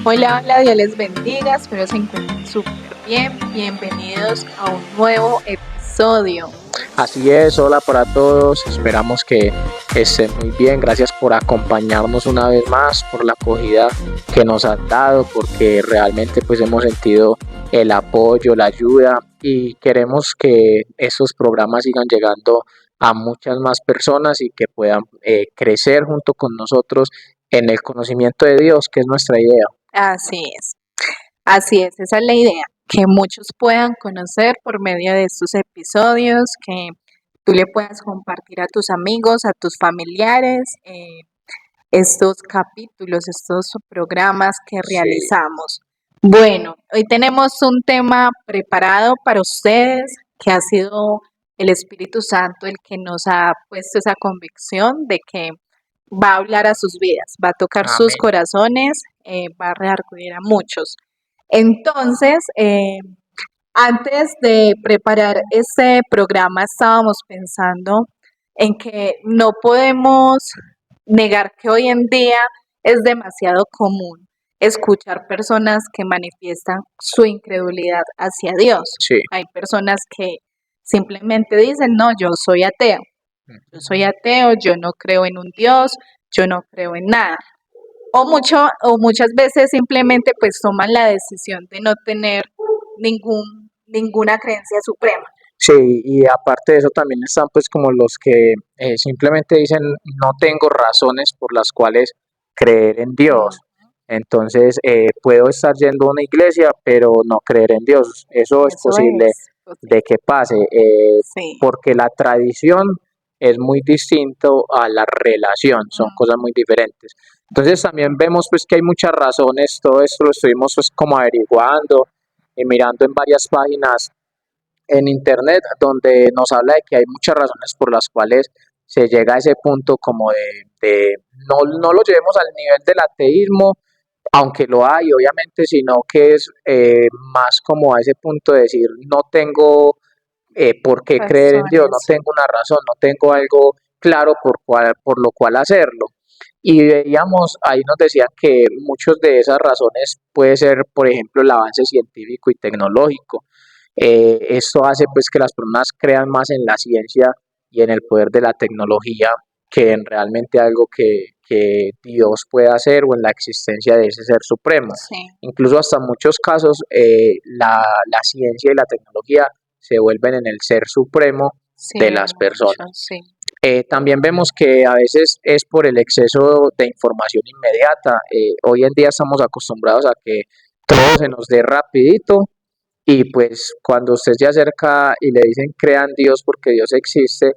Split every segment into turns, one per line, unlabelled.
Hola, hola, Dios les bendiga, espero se encuentren súper bien. Bienvenidos a un nuevo episodio.
Así es, hola para todos, esperamos que estén muy bien, gracias por acompañarnos una vez más, por la acogida que nos han dado, porque realmente pues hemos sentido el apoyo, la ayuda y queremos que estos programas sigan llegando a muchas más personas y que puedan crecer junto con nosotros en el conocimiento de Dios, que es nuestra idea.
Así es, esa es la idea, que muchos puedan conocer por medio de estos episodios, que tú le puedas compartir a tus amigos, a tus familiares, estos capítulos, estos programas que
Sí.
realizamos. Bueno, hoy tenemos un tema preparado para ustedes que ha sido el Espíritu Santo el que nos ha puesto esa convicción de que va a hablar a sus vidas, va a tocar sus
Amén.
corazones, va a redarguir a muchos. Entonces, antes de preparar este programa estábamos pensando en que no podemos negar que hoy en día es demasiado común escuchar personas que manifiestan su incredulidad hacia Dios.
Sí.
Hay personas que simplemente dicen, no, yo soy ateo, yo no creo en un Dios, yo no creo en nada. O muchas veces simplemente pues toman la decisión de no tener ninguna creencia suprema.
Sí, y aparte de eso también están pues como los que simplemente dicen no tengo razones por las cuales creer en Dios. Entonces puedo estar yendo a una iglesia pero no creer en Dios. Eso es posible de que pase
Sí.
porque la tradición es muy distinto a la relación, son cosas muy diferentes. Entonces también vemos pues que hay muchas razones, todo esto lo estuvimos pues como averiguando y mirando en varias páginas en internet donde nos habla de que hay muchas razones por las cuales se llega a ese punto como de no lo llevemos al nivel del ateísmo, aunque lo hay obviamente, sino que es más como a ese punto de decir no tengo por qué creer en Dios, no tengo una razón, no tengo algo claro por lo cual hacerlo. Y veíamos, ahí nos decían que muchas de esas razones puede ser, por ejemplo, el avance científico y tecnológico. Esto hace pues que las personas crean más en la ciencia y en el poder de la tecnología que en realmente algo que Dios puede hacer o en la existencia de ese ser supremo.
Sí.
Incluso hasta en muchos casos la ciencia y la tecnología se vuelven en el ser supremo de las personas.
Sí.
También vemos que a veces es por el exceso de información inmediata. Hoy en día estamos acostumbrados a que todo se nos dé rapidito y pues cuando usted se acerca y le dicen crean Dios porque Dios existe,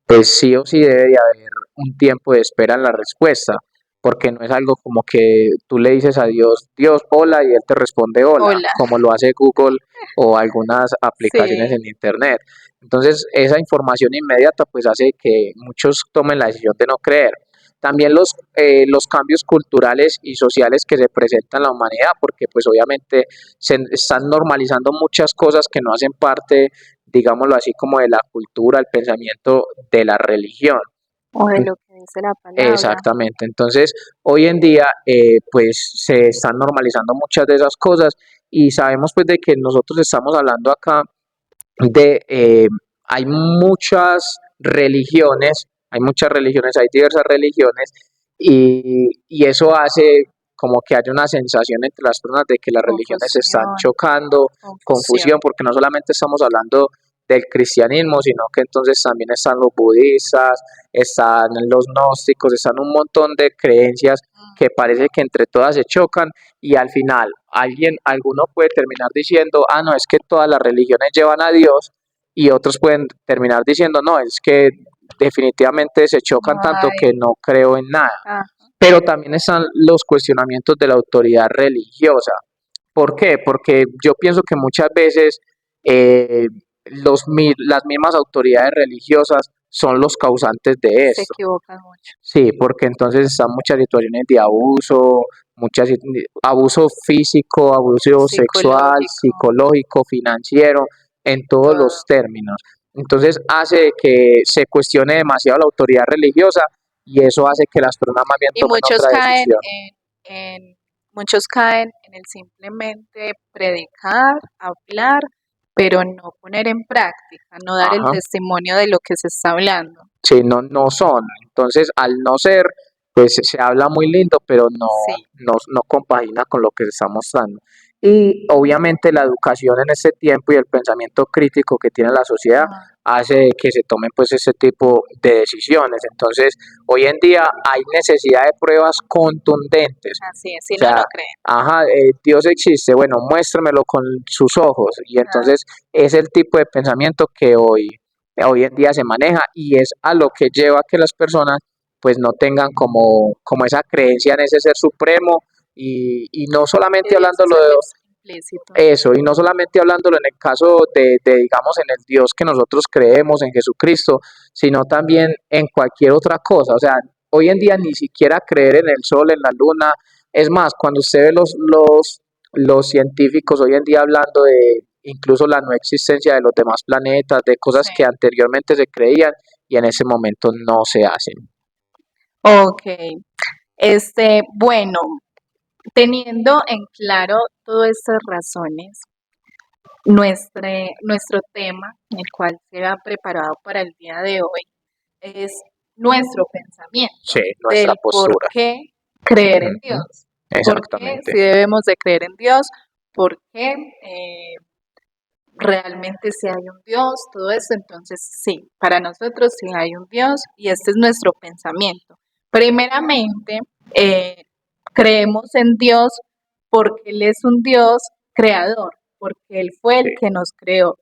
pues sí o sí debe de haber un tiempo de espera en la respuesta, porque no es algo como que tú le dices a Dios, Dios, hola, y Él te responde hola,
Hola.
como lo hace Google o algunas aplicaciones
Sí.
en Internet. Entonces, esa información inmediata pues hace que muchos tomen la decisión de no creer. También los cambios culturales y sociales que se presentan en la humanidad, porque pues obviamente se están normalizando muchas cosas que no hacen parte, digámoslo así, como de la cultura, el pensamiento de la religión.
O de lo que dice la palabra.
Exactamente. Entonces, hoy en día, pues se están normalizando muchas de esas cosas y sabemos pues de que nosotros estamos hablando acá de, hay muchas religiones, hay diversas religiones y eso hace como que haya una sensación entre las personas de que las religiones se están chocando, confusión, porque no solamente estamos hablando del cristianismo, sino que entonces también están los budistas, están los gnósticos, están un montón de creencias que parece que entre todas se chocan y al final alguno puede terminar diciendo, ah, no, es que todas las religiones llevan a Dios y otros pueden terminar diciendo, no, es que definitivamente se chocan tanto que no creo en nada. Pero también están los cuestionamientos de la autoridad religiosa. ¿Por qué? Porque yo pienso que muchas veces las mismas autoridades religiosas son los causantes de esto.
Se equivocan mucho.
Sí, porque entonces están muchas situaciones de abuso, abuso físico, abuso sexual, psicológico, financiero, en todos los términos. Entonces hace que se cuestione demasiado la autoridad religiosa y eso hace que las personas más bien
Y
tomen
muchos
otra
caen
decisión.
en muchos caen en el simplemente predicar, hablar, pero no poner en práctica, no dar el
Ajá.
testimonio de lo que se está hablando.
Sí, no, no son. Entonces, al no ser, pues se habla muy lindo, pero no,
Sí,
no compagina con lo que se está mostrando. Y obviamente la educación en este tiempo y el pensamiento crítico que tiene la sociedad
mm,
hace que se tomen pues ese tipo de decisiones. Entonces, hoy en día hay necesidad de pruebas contundentes.
así es,
O
si no, no
sea,
creen.
ajá, Dios existe, bueno, muéstremelo con sus ojos. Y
Ah,
entonces es el tipo de pensamiento que hoy en día se maneja y es a lo que lleva a que las personas pues no tengan como esa creencia en ese ser supremo y no
que
solamente
Dios es
hablándolo
el
de
implícito.
eso, y no solamente hablándolo en el caso digamos, en el Dios que nosotros creemos, en Jesucristo, sino también en cualquier otra cosa. O sea, hoy en día ni siquiera creer en el sol, en la luna. Es más, cuando usted ve los científicos hoy en día hablando de incluso la no existencia de los demás planetas, de cosas
Sí.
que anteriormente se creían y en ese momento no se hacen.
Ok, bueno, teniendo en claro todas estas razones, nuestro tema, el cual se ha preparado para el día de hoy, es nuestro pensamiento
Sí, nuestra
del por
postura.
qué creer en
Ujú,
Dios, por qué
exactamente.
si debemos de creer en Dios, por qué realmente si hay un Dios, todo eso. Entonces sí, para nosotros sí hay un Dios y este es nuestro pensamiento. Primeramente, eh, creemos en Dios porque Él es un Dios creador, porque Él fue el
Sí,
que nos creó.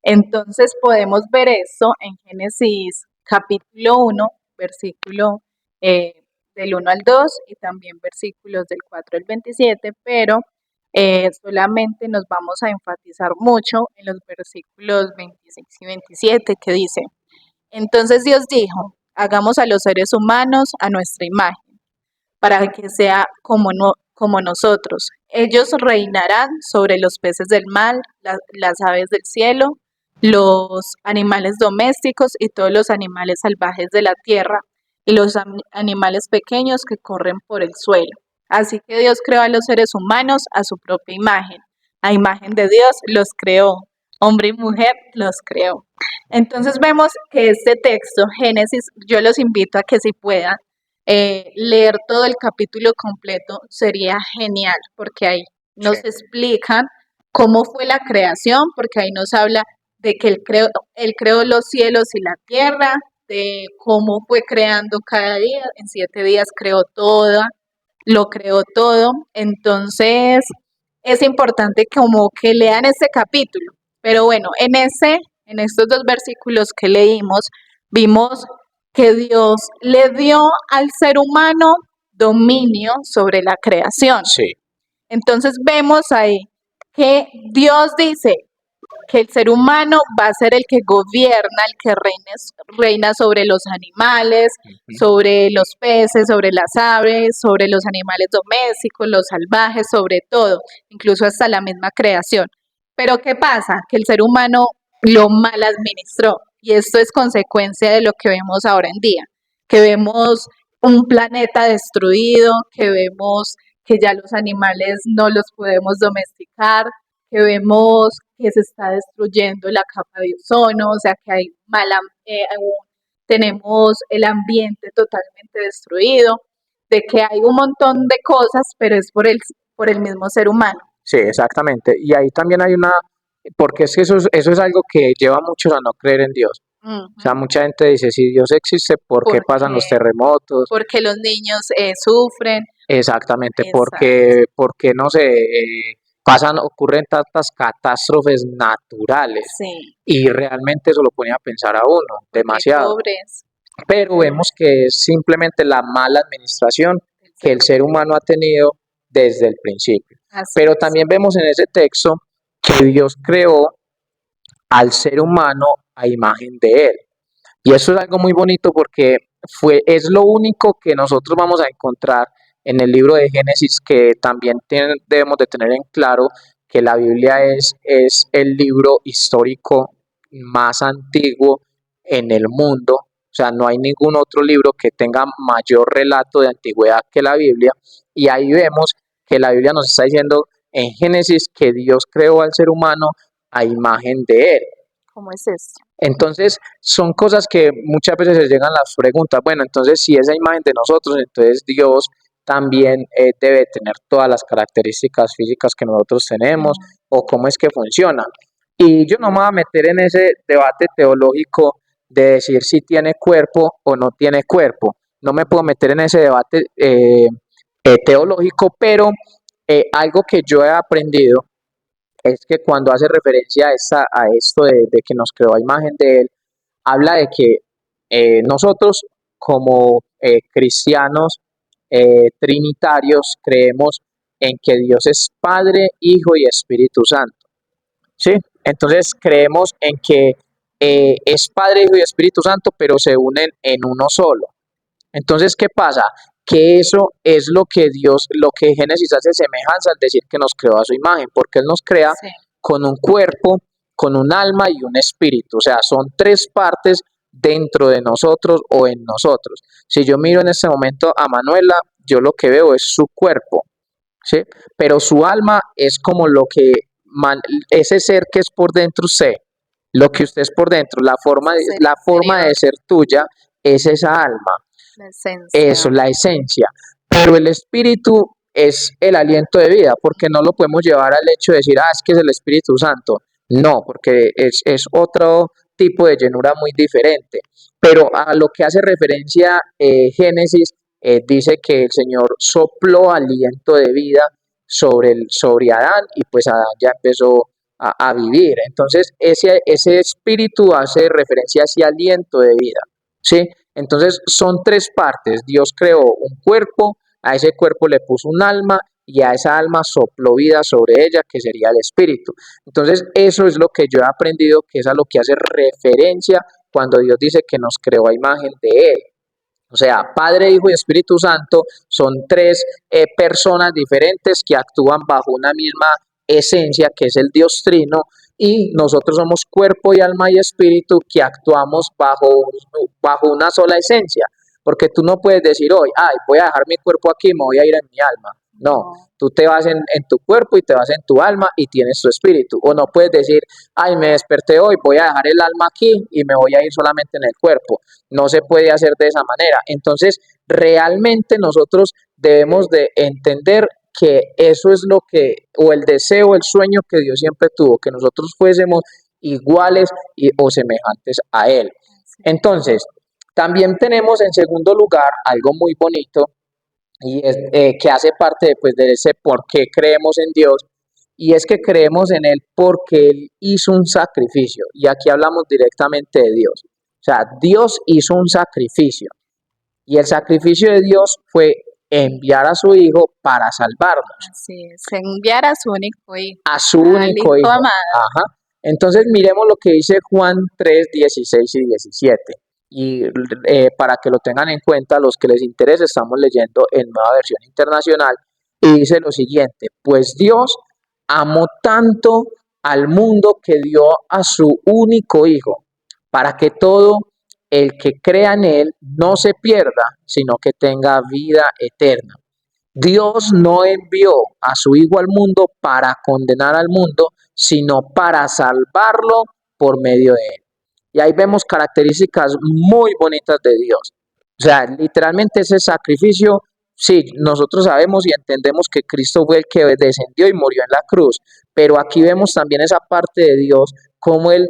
Entonces podemos ver eso en Génesis capítulo 1, versículo del 1 al 2 y también versículos del 4 al 27, pero solamente nos vamos a enfatizar mucho en los versículos 26 y 27 que dice, entonces Dios dijo, hagamos a los seres humanos a nuestra imagen para que sea como, no, como nosotros. Ellos reinarán sobre los peces del mar, las aves del cielo, los animales domésticos y todos los animales salvajes de la tierra y los animales pequeños que corren por el suelo. Así que Dios creó a los seres humanos a su propia imagen. A imagen de Dios los creó. Hombre y mujer los creó. Entonces vemos que este texto, Génesis, yo los invito a que si puedan, leer todo el capítulo completo sería genial, porque ahí
sí.
nos explican cómo fue la creación, porque ahí nos habla de que él creó los cielos y la tierra, de cómo fue creando cada día, en 7 días creó todo, lo creó todo. Entonces es importante como que lean este capítulo. Pero bueno, en estos dos versículos que leímos, vimos que Dios le dio al ser humano dominio sobre la creación.
Sí,
Entonces vemos ahí que Dios dice que el ser humano va a ser el que gobierna, el que reina sobre los animales,
ujú,
sobre los peces, sobre las aves, sobre los animales domésticos, los salvajes, sobre todo, incluso hasta la misma creación. Pero ¿qué pasa? Que el ser humano lo mal administró y esto es consecuencia de lo que vemos ahora en día, que vemos un planeta destruido, que vemos que ya los animales no los podemos domesticar, que vemos que se está destruyendo la capa de ozono, o sea que hay tenemos el ambiente totalmente destruido, de que hay un montón de cosas, pero es por el mismo ser humano.
sí, exactamente. Y ahí también hay porque es que eso es algo que lleva a muchos a no creer en Dios.
Uh
O sea,
-huh.
mucha gente dice, si Dios existe, ¿por qué pasan los
Porque,
terremotos?
porque los niños sufren.
Exactamente,
Exacto.
porque no sé, ocurren tantas catástrofes naturales
Sí,
y realmente eso lo pone a pensar a uno
porque hay
demasiado.
pobres
Pero vemos que es simplemente la mala administración
del
que
ser
el ser
humano.
humano ha tenido desde el principio.
Así
Pero
es.
también vemos en ese texto que Dios creó al ser humano a imagen de él. Y eso es algo muy bonito porque es lo único que nosotros vamos a encontrar en el libro de Génesis que también debemos de tener en claro que la Biblia es el libro histórico más antiguo en el mundo. O sea, no hay ningún otro libro que tenga mayor relato de antigüedad que la Biblia. Y ahí vemos que la Biblia nos está diciendo en Génesis que Dios creó al ser humano a imagen de Él.
¿Cómo es esto?
Entonces, son cosas que muchas veces se llegan las preguntas, bueno, entonces si esa imagen de nosotros, entonces Dios también debe tener todas las características físicas que nosotros tenemos, o cómo es que funciona. Y yo no me voy a meter en ese debate teológico de decir si tiene cuerpo o no tiene cuerpo. No me puedo meter en ese debate teológico, pero algo que yo he aprendido es que cuando hace referencia a esto de que nos creó a imagen de Él, habla de que nosotros como cristianos trinitarios creemos en que Dios es Padre, Hijo y Espíritu Santo. ¿Sí? Entonces creemos en que es Padre, Hijo y Espíritu Santo, pero se unen en uno solo. Entonces, ¿qué pasa? Que eso es lo que Dios, lo que Génesis hace semejanza al decir que nos creó a su imagen, porque Él nos crea con un cuerpo, con un alma y un espíritu. O sea, son tres partes dentro de nosotros o en nosotros. Si yo miro en este momento a Manuela, yo lo que veo es su cuerpo, ¿sí? Pero su alma es como lo que, ese ser que es por dentro usted, lo que usted es por dentro, la forma de ser tuya es esa alma.
La esencia.
Eso, la esencia. Pero el espíritu es el aliento de vida, porque no lo podemos llevar al hecho de decir, es que es el Espíritu Santo. No, porque es otro tipo de llenura muy diferente. Pero a lo que hace referencia Génesis, dice que el Señor sopló aliento de vida sobre Adán y pues Adán ya empezó a vivir. Entonces, ese espíritu hace referencia a ese aliento de vida, ¿sí? Entonces son tres partes. Dios creó un cuerpo, a ese cuerpo le puso un alma y a esa alma sopló vida sobre ella, que sería el espíritu. Entonces eso es lo que yo he aprendido, que es a lo que hace referencia cuando Dios dice que nos creó a imagen de Él. O sea, Padre, Hijo y Espíritu Santo son tres personas diferentes que actúan bajo una misma esencia, que es el Dios Trino, y nosotros somos cuerpo y alma y espíritu que actuamos bajo una sola esencia, porque tú no puedes decir hoy, voy a dejar mi cuerpo aquí y me voy a ir en mi alma. No, tú te vas en tu cuerpo y te vas en tu alma y tienes tu espíritu. O no puedes decir, me desperté hoy, voy a dejar el alma aquí y me voy a ir solamente en el cuerpo. No se puede hacer de esa manera. Entonces, realmente nosotros debemos de entender que eso es lo que, o el deseo, el sueño que Dios siempre tuvo, que nosotros fuésemos iguales o semejantes a Él. Entonces, también tenemos en segundo lugar algo muy bonito y es que hace parte pues, de ese por qué creemos en Dios, y es que creemos en Él porque Él hizo un sacrificio, y aquí hablamos directamente de Dios. O sea, Dios hizo un sacrificio, y el sacrificio de Dios fue enviar a su Hijo para salvarnos.
Así es, enviar a su único hijo.
A su único hijo.
Amado.
Ajá. Entonces miremos lo que dice Juan 3, 16 y 17. Y para que lo tengan en cuenta, los que les interese, estamos leyendo en Nueva Versión Internacional, y dice lo siguiente: pues Dios amó tanto al mundo que dio a su único Hijo, para que todo el que crea en Él no se pierda, sino que tenga vida eterna. Dios no envió a su Hijo al mundo para condenar al mundo, sino para salvarlo por medio de Él. Y ahí vemos características muy bonitas de Dios. O sea, literalmente ese sacrificio, sí, nosotros sabemos y entendemos que Cristo fue el que descendió y murió en la cruz, pero aquí vemos también esa parte de Dios, cómo Él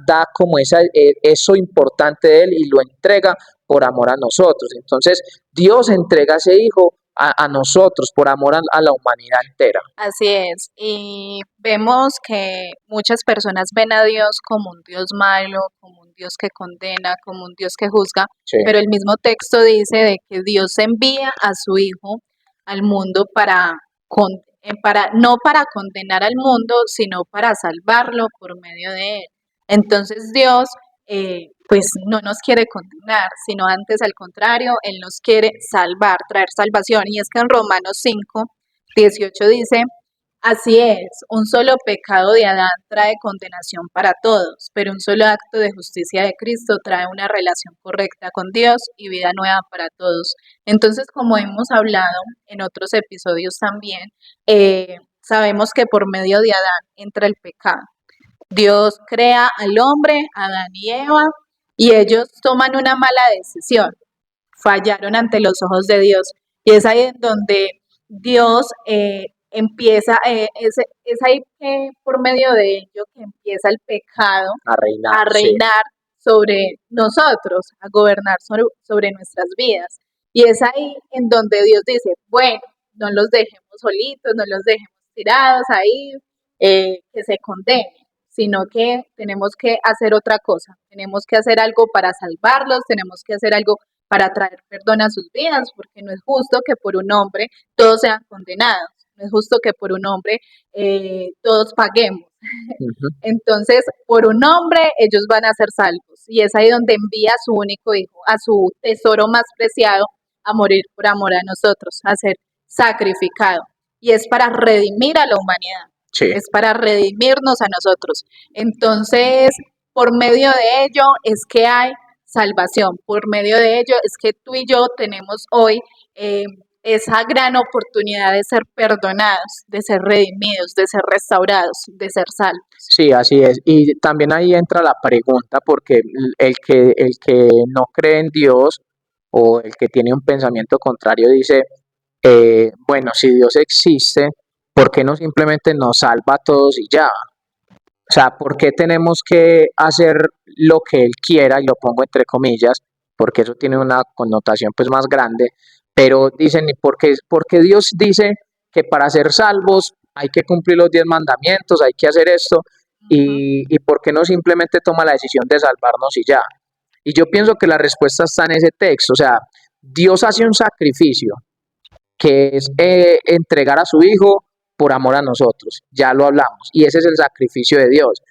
da como eso importante de Él y lo entrega por amor a nosotros. Entonces, Dios entrega a ese Hijo a nosotros por amor a la humanidad entera.
Así es, y vemos que muchas personas ven a Dios como un Dios malo, como un Dios que condena, como un Dios que juzga,
Sí.
pero el mismo texto dice de que Dios envía a su Hijo al mundo no para condenar al mundo, sino para salvarlo por medio de él. Entonces Dios pues no nos quiere condenar, sino antes al contrario, Él nos quiere salvar, traer salvación. Y es que en Romanos 5, 18 dice Así es, un solo pecado de Adán trae condenación para todos, pero un solo acto de justicia de Cristo trae una relación correcta con Dios y vida nueva para todos. Entonces, como hemos hablado en otros episodios también, sabemos que por medio de Adán entra el pecado. Dios crea al hombre, Adán y Eva, y ellos toman una mala decisión, fallaron ante los ojos de Dios. Y es ahí en donde Dios empieza, es ahí que por medio de ello que empieza el pecado
A reinar,
a
sí.
reinar sobre nosotros, a gobernar sobre nuestras vidas. Y es ahí en donde Dios dice, bueno, no los dejemos solitos, no los dejemos tirados ahí, que se condenen, sino que tenemos que hacer otra cosa, tenemos que hacer algo para salvarlos, tenemos que hacer algo para traer perdón a sus vidas, porque no es justo que por un hombre todos sean condenados, no es justo que por un hombre todos paguemos.
Ujú.
Entonces, por un hombre ellos van a ser salvos, y es ahí donde envía a su único hijo, a su tesoro más preciado, a morir por amor a nosotros, a ser sacrificado, y es para redimir a la humanidad,
Sí.
es para redimirnos a nosotros. Entonces, por medio de ello es que hay salvación, por medio de ello es que tú y yo tenemos hoy esa gran oportunidad de ser perdonados, de ser redimidos, de ser restaurados, de ser salvos.
Sí, así es. Y también ahí entra la pregunta, porque el que no cree en Dios o el que tiene un pensamiento contrario dice, bueno, si Dios existe, ¿por qué no simplemente nos salva a todos y ya? O sea, ¿por qué tenemos que hacer lo que Él quiera? Y lo pongo entre comillas, porque eso tiene una connotación pues más grande, pero dicen, por qué Dios dice que para ser salvos hay que cumplir los 10 mandamientos, hay que hacer esto? Y por qué no simplemente toma la decisión de salvarnos y ya? Y yo pienso que la respuesta está en ese texto, o sea, Dios hace un sacrificio, que es entregar a su Hijo por amor a nosotros, ya lo hablamos, y ese es el sacrificio de Dios.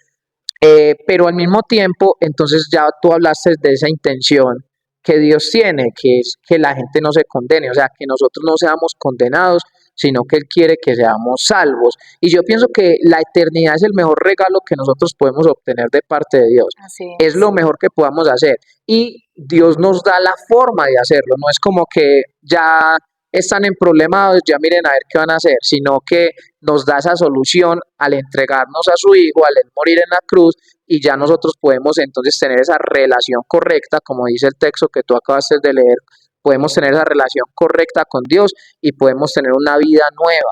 Pero al mismo tiempo, entonces ya tú hablaste de esa intención que Dios tiene, que es que la gente no se condene, o sea, que nosotros no seamos condenados, sino que Él quiere que seamos salvos. Y yo pienso que la eternidad es el mejor regalo que nosotros podemos obtener de parte de Dios.
Así
Es lo mejor que podamos hacer. Y Dios nos da la forma de hacerlo. No es como que ya están en problemas, ya miren a ver qué van a hacer, sino que nos da esa solución al entregarnos a su Hijo, al él morir en la cruz, y ya nosotros podemos entonces tener esa relación correcta, como dice el texto que tú acabaste de leer, podemos tener esa relación correcta con Dios y podemos tener una vida nueva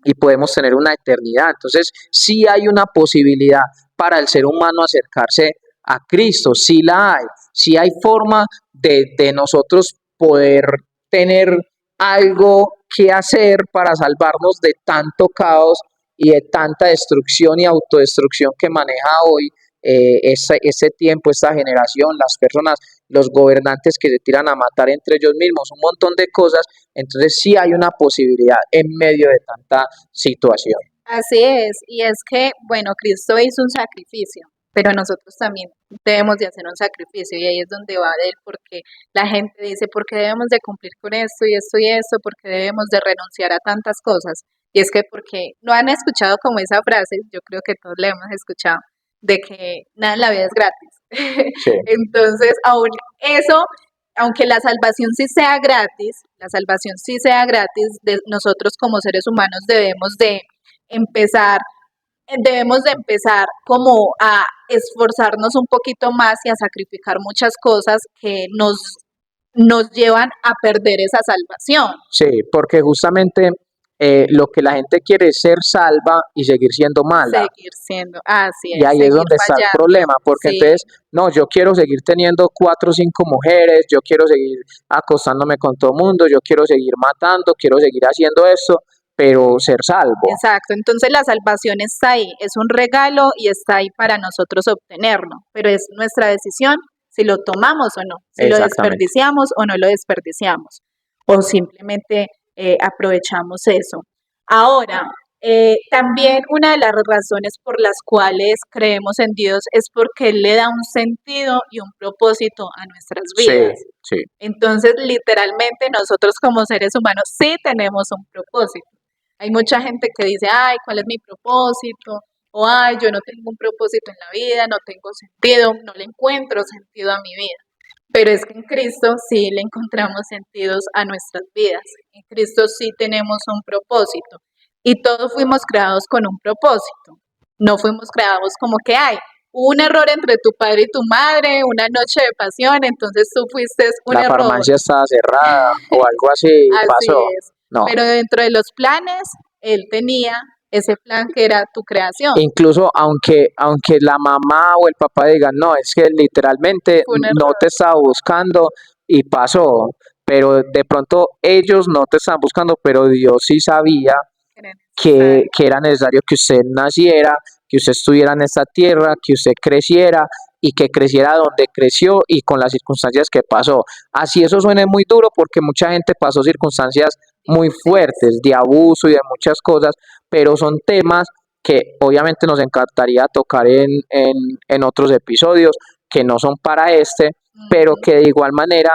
y podemos tener una eternidad. Entonces, sí hay una posibilidad para el ser humano acercarse a Cristo, sí la hay, sí hay forma de nosotros poder tener algo que hacer para salvarnos de tanto caos y de tanta destrucción y autodestrucción que maneja hoy este tiempo, esta generación, las personas, los gobernantes que se tiran a matar entre ellos mismos, un montón de cosas. Entonces sí hay una posibilidad en medio de tanta situación.
Así es, y es que, bueno, Cristo hizo un sacrificio, pero nosotros también debemos de hacer un sacrificio, y ahí es donde va de él, porque la gente dice, ¿por qué debemos de cumplir con esto y esto y esto? ¿Por qué debemos de renunciar a tantas cosas? Y es que porque no han escuchado como esa frase, yo creo que todos la hemos escuchado, de que nada en la vida es gratis.
Sí.
Entonces, aún eso, aunque la salvación sí sea gratis, la salvación sí sea gratis, nosotros como seres humanos empezar, debemos de empezar como a esforzarnos un poquito más y a sacrificar muchas cosas que nos llevan a perder esa salvación.
Sí, porque justamente lo que la gente quiere es ser salva y seguir siendo mala.
Seguir siendo, así
Y
es,
ahí es
seguir
donde está el
fallando.
problema, porque
Sí,
entonces, no, yo quiero seguir teniendo 4 o 5 mujeres, yo quiero seguir acostándome con todo el mundo, yo quiero seguir matando, quiero seguir haciendo esto, pero ser salvo.
exacto. Entonces la salvación está ahí, es un regalo y está ahí para nosotros obtenerlo, pero es nuestra decisión si lo tomamos o no, si lo
Exactamente.
desperdiciamos o no lo desperdiciamos, o simplemente aprovechamos eso. Ahora, también una de las razones por las cuales creemos en Dios es porque Él le da un sentido y un propósito a nuestras
Sí,
vidas.
sí.
Entonces, literalmente nosotros como seres humanos sí tenemos un propósito. Hay mucha gente que dice, ay, ¿cuál es mi propósito? O ay, yo no tengo un propósito en la vida, no tengo sentido, no le encuentro sentido a mi vida. Pero es que en Cristo sí le encontramos sentidos a nuestras vidas. En Cristo sí tenemos un propósito. Y todos fuimos creados con un propósito. No fuimos creados como que hay un error entre tu padre y tu madre, una noche de pasión, entonces tú fuiste un
La
error.
farmacia estaba cerrada o algo así
Así
pasó.
es.
No.
Pero dentro de los planes, él tenía ese plan que era tu creación.
Incluso aunque la mamá o el papá digan, no, es que literalmente
Fue un
no
error.
te estaba buscando y pasó, pero de pronto ellos no te estaban buscando, pero Dios sí sabía
Era necesario.
que era necesario que usted naciera, que usted estuviera en esta tierra, que usted creciera y que creciera donde creció y con las circunstancias que pasó. Así eso suena muy duro porque mucha gente pasó circunstancias muy fuertes de abuso y de muchas cosas, pero son temas que obviamente nos encantaría tocar en otros episodios que no son para este, pero
Ujú.
que de igual manera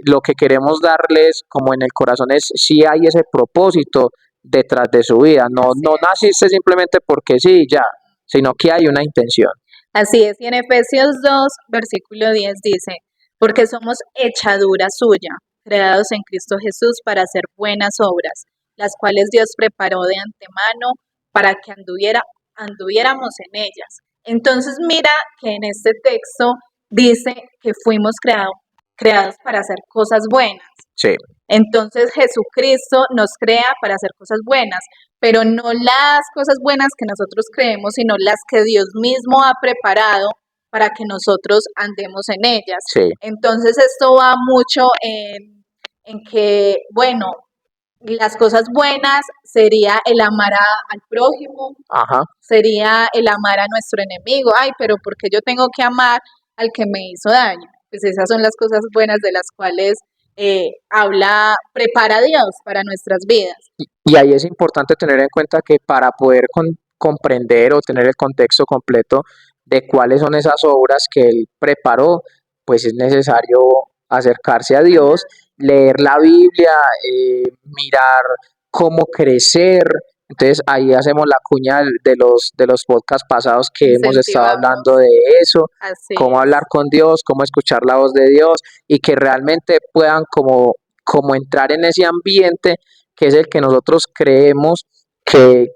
lo que queremos darles como en el corazón es si hay ese propósito detrás de su vida. No,
Así
no
es.
naciste simplemente porque sí, ya, sino que hay una intención.
Así es. Y en Efesios 2, versículo 10 dice, porque somos hechadura suya, creados en Cristo Jesús para hacer buenas obras, las cuales Dios preparó de antemano para que anduviéramos en ellas. Entonces mira que en este texto dice que fuimos creados para hacer cosas buenas.
Sí,
Entonces Jesucristo nos crea para hacer cosas buenas, pero no las cosas buenas que nosotros creemos, sino las que Dios mismo ha preparado para que nosotros andemos en ellas.
sí,
Entonces esto va mucho en que, bueno, las cosas buenas sería el amar al prójimo,
ajá.
sería el amar a nuestro enemigo. Ay, pero ¿por qué yo tengo que amar al que me hizo daño? Pues esas son las cosas buenas de las cuales prepara Dios para nuestras vidas.
Y ahí es importante tener en cuenta que para poder comprender o tener el contexto completo de cuáles son esas obras que él preparó, pues es necesario acercarse a Dios, leer la Biblia, mirar cómo crecer. Entonces ahí hacemos la cuña de los podcasts pasados que hemos estado
Incentivamos,
hablando de eso,
así
cómo
es,
hablar con Dios, cómo escuchar la voz de Dios y que realmente puedan como entrar en ese ambiente que es el que nosotros creemos que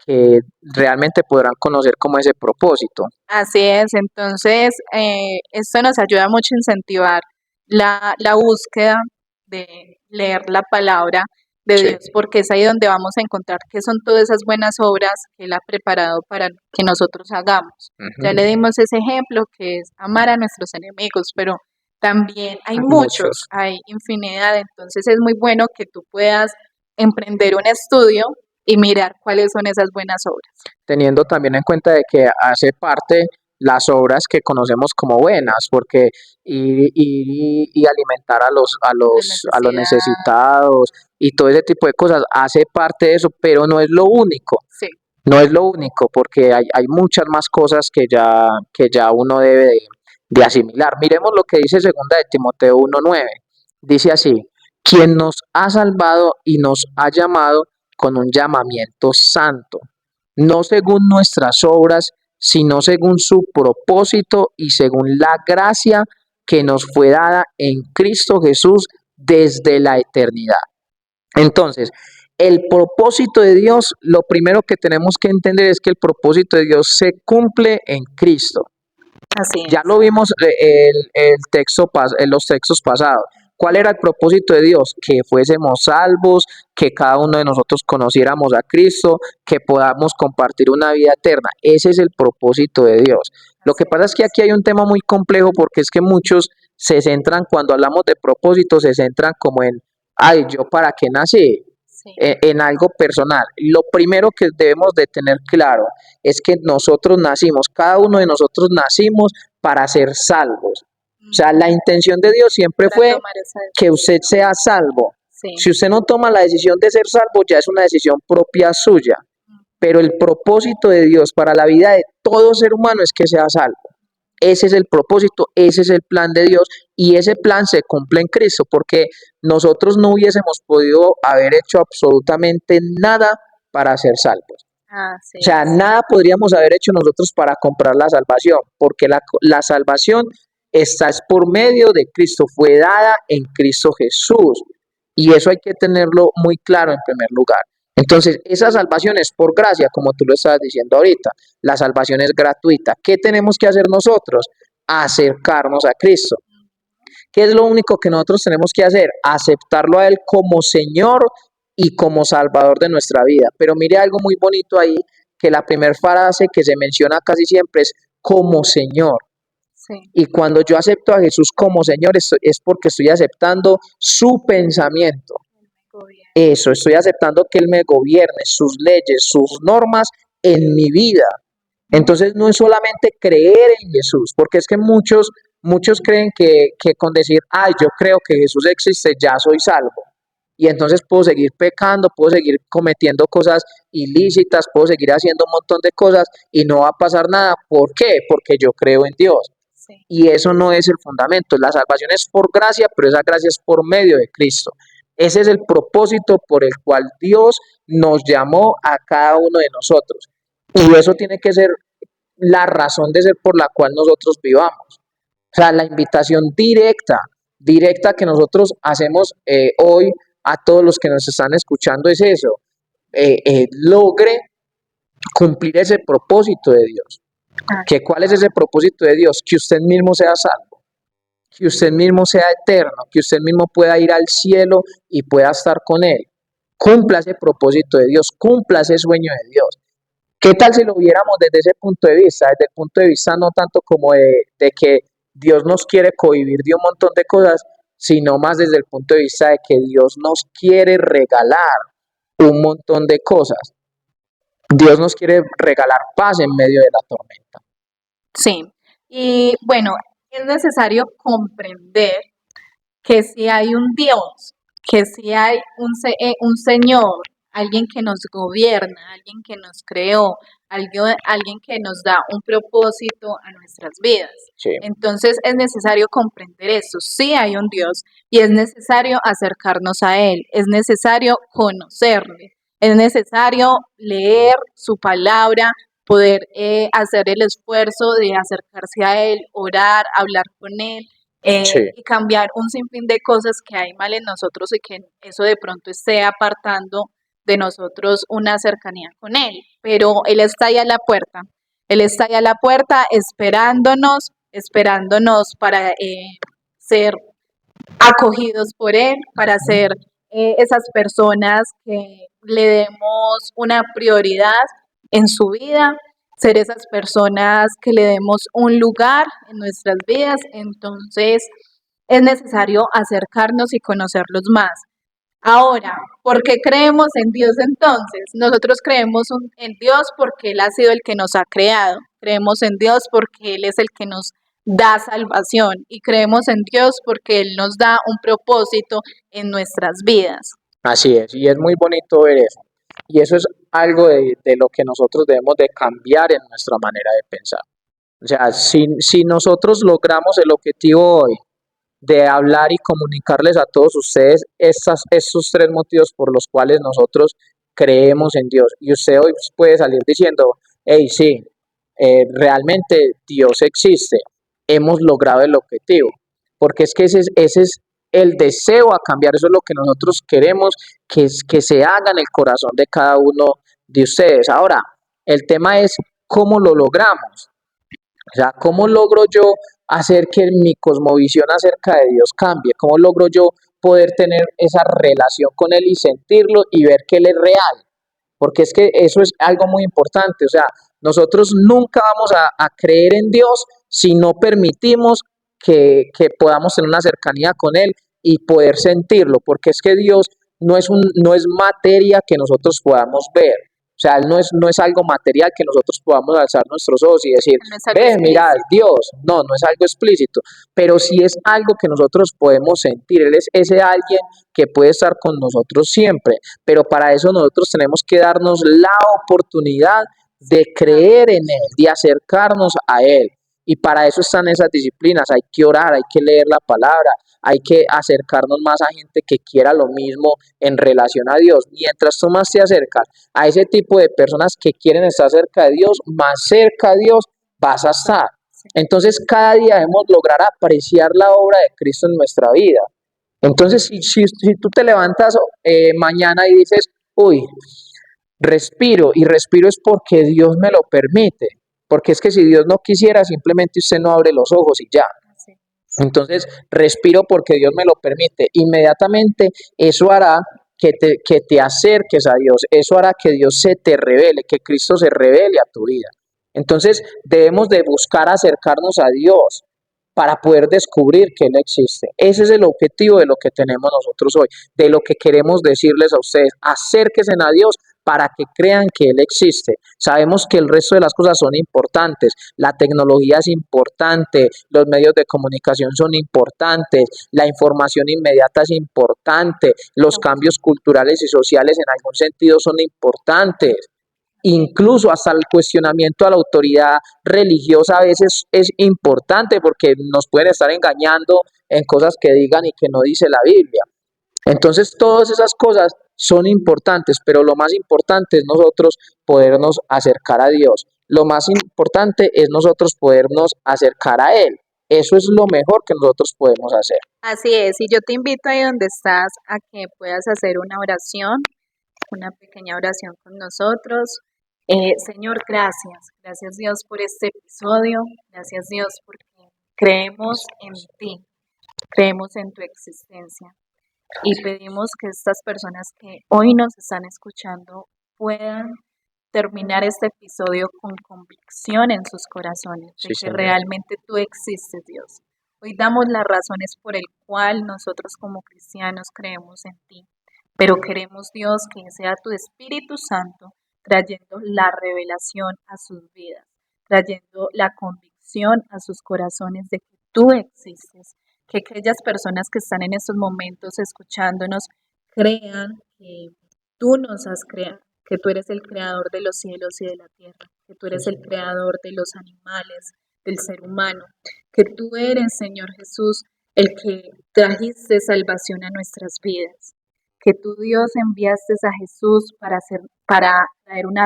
realmente podrán conocer como ese propósito.
así es. Entonces, esto nos ayuda mucho a incentivar la búsqueda de leer la palabra de
Sí.
Dios, porque es ahí donde vamos a encontrar qué son todas esas buenas obras que Él ha preparado para que nosotros hagamos. Ya le
Ujú.
dimos ese ejemplo que es amar a nuestros enemigos, pero también hay
Hay
muchos,
muchos.
hay infinidad, entonces es muy bueno que tú puedas emprender un estudio y mirar cuáles son esas buenas obras.
Teniendo también en cuenta de que hace parte las obras que conocemos como buenas, porque ir y alimentar
La
a los
necesidad,
necesitados y todo ese tipo de cosas hace parte de eso, pero no es lo único.
sí.
No es lo único, porque hay muchas más cosas que ya uno debe de asimilar. Miremos lo que dice segunda de Timoteo 1:9. Dice así, quien nos ha salvado y nos ha llamado con un llamamiento santo, no según nuestras obras, sino según su propósito y según la gracia que nos fue dada en Cristo Jesús desde la eternidad. Entonces, el propósito de Dios, lo primero que tenemos que entender es que el propósito de Dios se cumple en Cristo.
Así
Ya
es.
lo vimos en los textos pasados. ¿Cuál era el propósito de Dios? Que fuésemos salvos, que cada uno de nosotros conociéramos a Cristo, que podamos compartir una vida eterna. Ese es el propósito de Dios. Lo que
Así
pasa es que
es.
aquí hay un tema muy complejo porque es que muchos se centran, cuando hablamos de propósito, se centran como en, ay, ¿yo para qué nací?
Sí.
En algo personal. Lo primero que debemos de tener claro es que nosotros nacimos, cada uno de nosotros nacimos para ser salvos. O sea, la intención de Dios siempre
Para
fue
tomar esa
que usted
decisión.
sea salvo.
Sí.
Si usted no toma la decisión de ser salvo, ya es una decisión propia suya. Pero el propósito de Dios para la vida de todo ser humano es que sea salvo. Ese es el propósito, ese es el plan de Dios y ese plan se cumple en Cristo porque nosotros no hubiésemos podido haber hecho absolutamente nada para ser salvos.
Así
O sea,
es.
nada podríamos haber hecho nosotros para comprar la salvación, porque la salvación está es por medio de Cristo, fue dada en Cristo Jesús. Y eso hay que tenerlo muy claro en primer lugar. Entonces, esa salvación es por gracia, como tú lo estabas diciendo ahorita. La salvación es gratuita. ¿Qué tenemos que hacer nosotros? Acercarnos a Cristo. ¿Qué es lo único que nosotros tenemos que hacer? Aceptarlo a Él como Señor y como Salvador de nuestra vida. Pero mire algo muy bonito ahí, que la primera frase que se menciona casi siempre es como Señor.
Sí.
Y cuando yo acepto a Jesús como Señor, es porque estoy aceptando su pensamiento. Eso, estoy aceptando que Él me gobierne, sus leyes, sus normas en mi vida. Entonces no es solamente creer en Jesús, porque es que muchos creen que con decir, ay, yo creo que Jesús existe, ya soy salvo. Y entonces puedo seguir pecando, puedo seguir cometiendo cosas ilícitas, puedo seguir haciendo un montón de cosas y no va a pasar nada. ¿Por qué? Porque yo creo en Dios.
Sí.
Y eso no es el fundamento. La salvación es por gracia, pero esa gracia es por medio de Cristo. Ese es el propósito por el cual Dios nos llamó a cada uno de nosotros. Y eso tiene que ser la razón de ser por la cual nosotros vivamos. O sea, la invitación directa que nosotros hacemos hoy a todos los que nos están escuchando es eso. Logre cumplir ese propósito de Dios. ¿Cuál es ese propósito de Dios? Que usted mismo sea salvo, que usted mismo sea eterno, que usted mismo pueda ir al cielo y pueda estar con Él. Cumpla ese propósito de Dios, cumpla ese sueño de Dios. ¿Qué tal si lo viéramos desde ese punto de vista? Desde el punto de vista no tanto como de que Dios nos quiere cohibir de un montón de cosas, sino más desde el punto de vista de que Dios nos quiere regalar un montón de cosas. Dios nos quiere regalar paz en medio de la tormenta.
Sí. Y bueno, es necesario comprender que si hay un Dios, que si hay un Señor, alguien que nos gobierna, alguien que nos creó, alguien que nos da un propósito a nuestras vidas.
Sí.
Entonces es necesario comprender eso. Sí hay un Dios y es necesario acercarnos a Él, es necesario conocerle, es necesario leer su palabra, poder hacer el esfuerzo de acercarse a Él, orar, hablar con Él,
Sí.
y cambiar un sinfín de cosas que hay mal en nosotros y que eso de pronto esté apartando de nosotros una cercanía con Él. Pero Él está ahí a la puerta. Él está ahí a la puerta esperándonos para ser acogidos por Él, para ser esas personas que le demos una prioridad en su vida, ser esas personas que le demos un lugar en nuestras vidas. Entonces es necesario acercarnos y conocerlos más. Ahora, ¿por qué creemos en Dios entonces? Nosotros creemos en Dios porque Él ha sido el que nos ha creado. Creemos en Dios porque Él es el que nos da salvación. Y creemos en Dios porque Él nos da un propósito en nuestras vidas.
Así es, y es muy bonito ver eso. Y eso es algo de lo que nosotros debemos de cambiar en nuestra manera de pensar. O sea, si nosotros logramos el objetivo hoy de hablar y comunicarles a todos ustedes estos tres motivos por los cuales nosotros creemos en Dios, y usted hoy puede salir diciendo, hey, sí, realmente Dios existe, hemos logrado el objetivo, porque es que ese es el deseo a cambiar, eso es lo que nosotros queremos que se haga en el corazón de cada uno de ustedes. Ahora, el tema es cómo lo logramos, o sea, cómo logro yo hacer que mi cosmovisión acerca de Dios cambie, cómo logro yo poder tener esa relación con Él y sentirlo y ver que Él es real, porque es que eso es algo muy importante, o sea, nosotros nunca vamos a creer en Dios si no permitimos que podamos tener una cercanía con Él y poder sentirlo, porque es que Dios no es materia que nosotros podamos ver, o sea, Él no es algo material que nosotros podamos alzar nuestros ojos y decir,
No es algo
ve, mira,
explícito.
Dios, no es algo explícito, pero sí es algo que nosotros podemos sentir, Él es ese alguien que puede estar con nosotros siempre, pero para eso nosotros tenemos que darnos la oportunidad de creer en Él, de acercarnos a Él. Y para eso están esas disciplinas, hay que orar, hay que leer la palabra, hay que acercarnos más a gente que quiera lo mismo en relación a Dios. Mientras tú más te acercas a ese tipo de personas que quieren estar cerca de Dios, más cerca a Dios vas a estar. Entonces cada día debemos lograr apreciar la obra de Cristo en nuestra vida. Entonces si tú te levantas mañana y dices, uy, respiro, y respiro es porque Dios me lo permite, porque es que si Dios no quisiera, simplemente usted no abre los ojos y ya. Entonces, respiro porque Dios me lo permite. Inmediatamente eso hará que te acerques a Dios, eso hará que Dios se te revele, que Cristo se revele a tu vida. Entonces, debemos de buscar acercarnos a Dios para poder descubrir que Él existe. Ese es el objetivo de lo que tenemos nosotros hoy, de lo que queremos decirles a ustedes. Acérquense a Dios para que crean que Él existe. Sabemos que el resto de las cosas son importantes, la tecnología es importante, los medios de comunicación son importantes, la información inmediata es importante, los cambios culturales y sociales en algún sentido son importantes. Incluso hasta el cuestionamiento a la autoridad religiosa a veces es importante porque nos pueden estar engañando en cosas que digan y que no dice la Biblia. Entonces todas esas cosas son importantes, pero lo más importante es nosotros podernos acercar a Dios. Lo más importante es nosotros podernos acercar a Él. Eso es lo mejor que nosotros podemos hacer.
Así es, y yo te invito ahí donde estás a que puedas hacer una pequeña oración con nosotros. Señor, gracias. Gracias Dios por este episodio. Gracias Dios porque creemos en ti, creemos en tu existencia. Y pedimos que estas personas que hoy nos están escuchando puedan terminar este episodio con convicción en sus corazones de
Sí,
que
Señor.
realmente tú existes, Dios. Hoy damos las razones por el cual nosotros como cristianos creemos en ti, pero queremos, Dios, que sea tu Espíritu Santo trayendo la revelación a sus vidas, trayendo la convicción a sus corazones de que tú existes, que aquellas personas que están en estos momentos escuchándonos crean que tú nos has creado, que tú eres el creador de los cielos y de la tierra, que tú eres el creador de los animales, del ser humano, que tú eres, Señor Jesús, el que trajiste salvación a nuestras vidas, que tú, Dios, enviaste a Jesús para traer una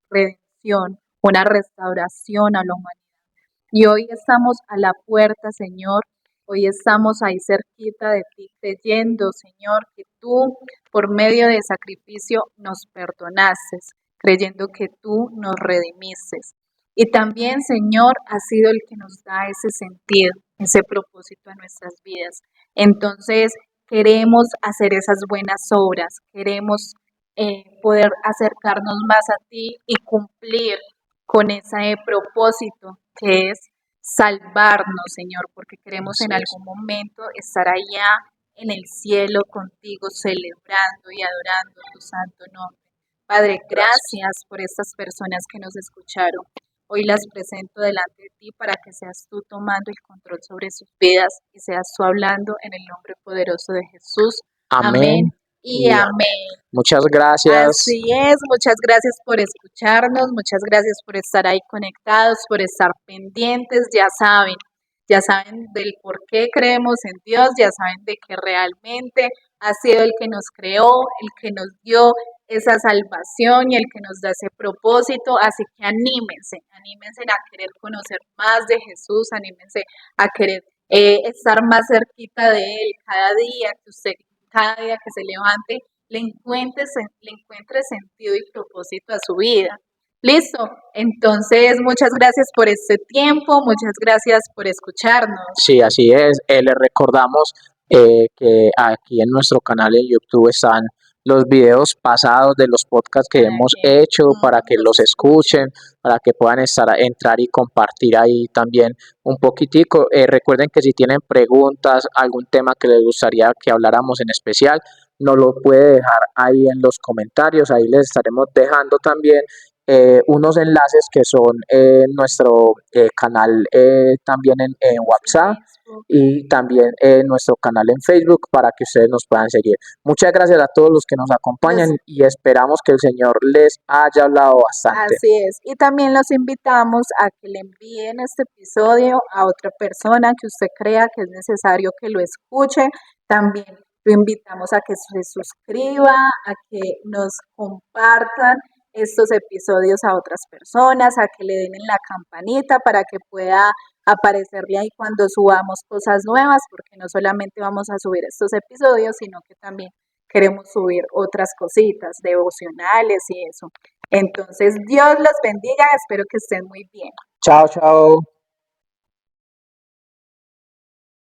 redención, una restauración a la humanidad. Y hoy estamos a la puerta, Señor. Hoy estamos ahí cerquita de ti, creyendo, Señor, que tú, por medio de sacrificio, nos perdonaste, creyendo que tú nos redimiste. Y también, Señor, has sido el que nos da ese sentido, ese propósito a nuestras vidas. Entonces, queremos hacer esas buenas obras, queremos poder acercarnos más a ti y cumplir con ese propósito que es salvarnos, Señor, porque queremos en algún momento estar allá en el cielo contigo, celebrando y adorando tu santo nombre. Padre, gracias por estas personas que nos escucharon. Hoy las presento delante de ti para que seas tú tomando el control sobre sus vidas y seas tú hablando en el nombre poderoso de Jesús. Amén y amén.
Muchas gracias.
Así es, muchas gracias por escucharnos, muchas gracias por estar ahí conectados, por estar pendientes, ya saben del por qué creemos en Dios, ya saben de que realmente ha sido el que nos creó, el que nos dio esa salvación y el que nos da ese propósito, así que anímense a querer conocer más de Jesús, anímense a querer estar más cerquita de Él cada día que se levante, le encuentre sentido y propósito a su vida. Listo, entonces muchas gracias por este tiempo, muchas gracias por escucharnos.
Sí, así es. Les recordamos que aquí en nuestro canal en YouTube están los videos pasados de los podcasts que hemos hecho para que los escuchen, para que puedan entrar y compartir ahí también un poquitico. Recuerden que si tienen preguntas, algún tema que les gustaría que habláramos en especial, nos lo puede dejar ahí en los comentarios, ahí les estaremos dejando también unos enlaces que son nuestro canal también en WhatsApp y también nuestro canal en Facebook para que ustedes nos puedan seguir. Muchas gracias a todos los que nos acompañan y esperamos que el Señor les haya hablado bastante.
Así es. Y también los invitamos a que le envíen este episodio a otra persona que usted crea que es necesario que lo escuche. También lo invitamos a que se suscriba, a que nos compartan estos episodios a otras personas, a que le den en la campanita para que pueda aparecerle ahí cuando subamos cosas nuevas, porque no solamente vamos a subir estos episodios, sino que también queremos subir otras cositas devocionales y eso. Entonces, Dios los bendiga, espero que estén muy bien.
Chao, chao.